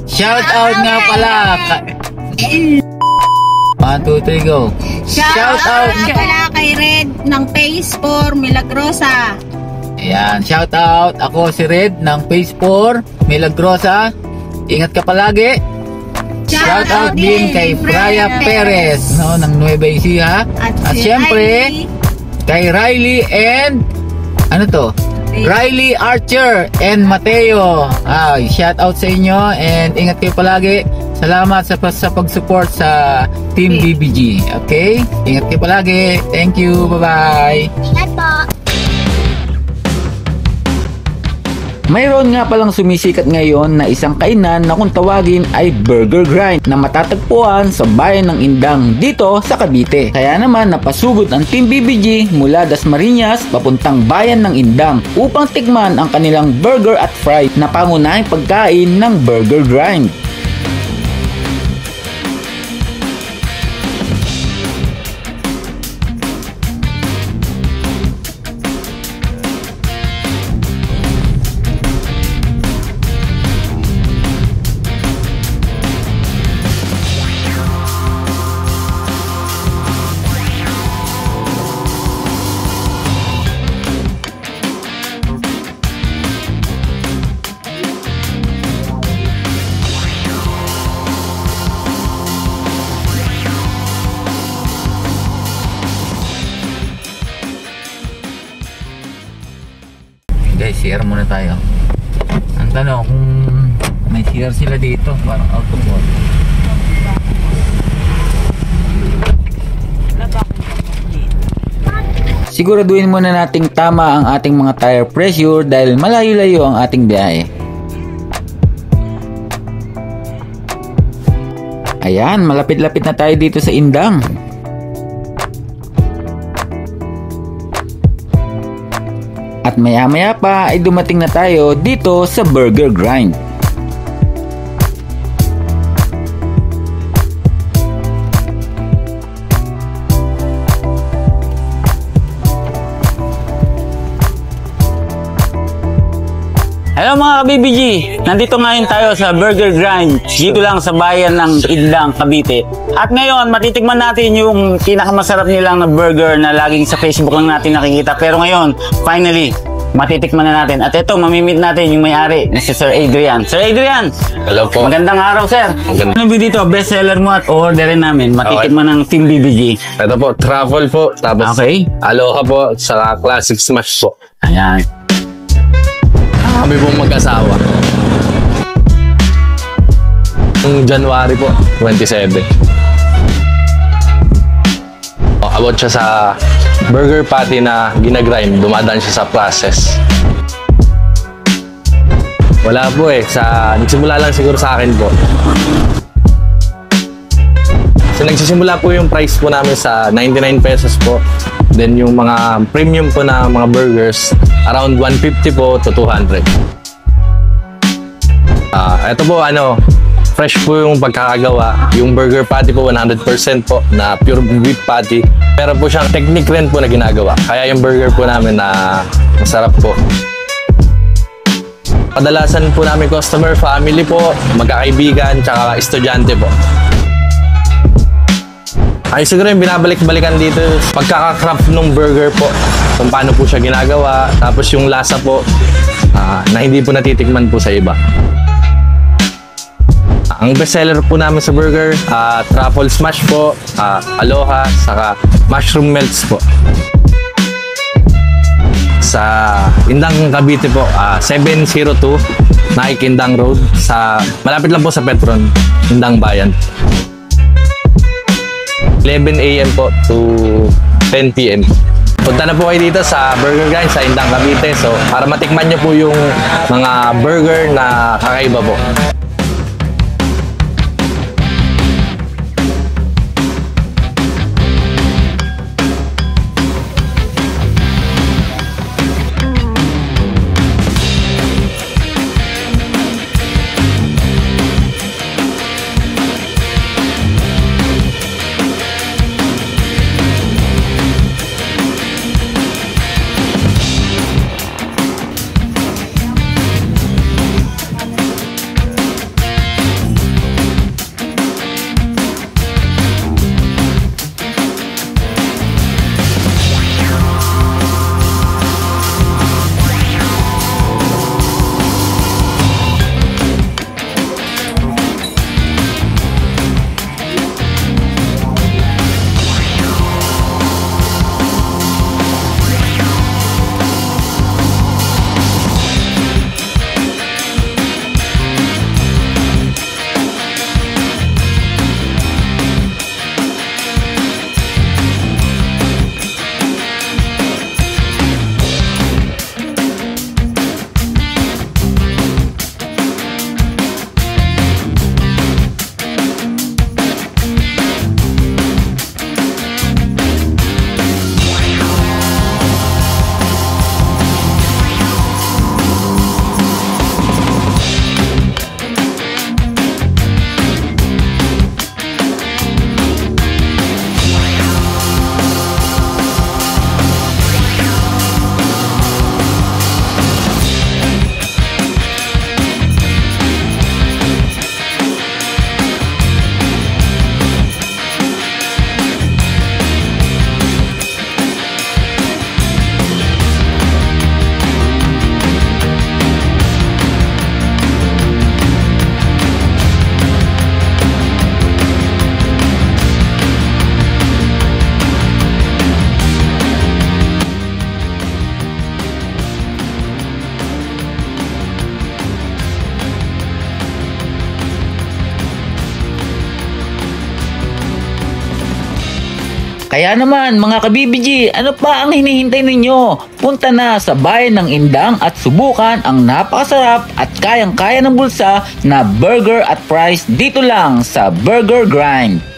Shout out nga pala. 1, 2, 3, go. Shout out nga pala kay Red ng Phase 4 Milagrosa. Ayan, shout out. Ako si Red ng Phase 4 Milagrosa. Ingat ka palagi. Shout out din kay Freya Perez, no, ng Nueva Ecija. At syempre kay Riley and ano to? Riley Archer and Mateo. Shout out sa inyo and ingat kayo palagi. Salamat sa pag-support sa Team BBG. Okay? Ingat kayo palagi. Thank you. Bye-bye. Ingat po. Mayroon nga palang sumisikat ngayon na isang kainan na kung tawagin ay Burger Grind na matatagpuan sa bayan ng Indang dito sa Cavite. Kaya naman napasugod ang Team BBG mula Dasmariñas papuntang bayan ng Indang upang tikman ang kanilang burger at fry na pangunahing pagkain ng Burger Grind. Guys, CR muna tayo. Ang tanong kung may CR sila dito, parang out of order. Siguraduhin muna nating tama ang ating mga tire pressure dahil malayo-layo ang ating biyahe. Ayan, malapit-lapit na tayo dito sa Indang. At maya-maya pa ay dumating na tayo dito sa Burger Grind. Hello mga ka-BBG! Nandito ngayon tayo sa Burger Grind, dito lang sa bayan ng Indang, Cavite. At ngayon, matitikman natin yung pinakamasarap nilang na burger na laging sa Facebook lang natin nakikita. Pero ngayon, finally, matitikman na natin. At ito, mamimit natin yung may-ari, si Sir Adrian. Sir Adrian! Hello po. Magandang araw, sir. Ano ba dito? Best seller mo at orderin namin. Matitikman ng Team BBG. Ito po, truffle po. Tapos, Okay. aloha po, sa classic smash po. Ayan. Kami pong mag-asawa. Noong January po, 27. About siya sa burger patty na ginagrind, dumadaan siya sa process. Wala po nagsimula lang siguro sa akin po. So nagsisimula po yung price po namin sa 99 pesos po. Then yung mga premium po na mga burgers, around 150 po to 200. Ito po fresh po yung pagkakagawa. Yung burger patty po 100% po na pure beef patty. Pero po siyang technique rin po na ginagawa. Kaya yung burger po namin na masarap po. Kadalasan po namin customer, family po, magkakaibigan, tsaka estudyante po. Ay siguro yung binabalik-balikan dito, pagkaka-craft ng burger po, kung paano po siya ginagawa, tapos yung lasa po na hindi po natitikman po sa iba. Ang bestseller po namin sa burger, truffle smash po, aloha, saka mushroom melts po. Sa Indang, Cavite po, 702 Nike Indang Road, malapit lang po sa Petron, Indang Bayan. 11 AM po to 10 PM. Punta na po kayo dito sa Burger Grind sa Indang, Cavite. So, para matikman nyo po yung mga burger na kakaiba po. Kaya naman mga ka-BBG, ano pa ang hinihintay ninyo? Punta na sa bayan ng Indang at subukan ang napakasarap at kayang-kaya ng bulsa na burger at fries dito lang sa Burger Grind.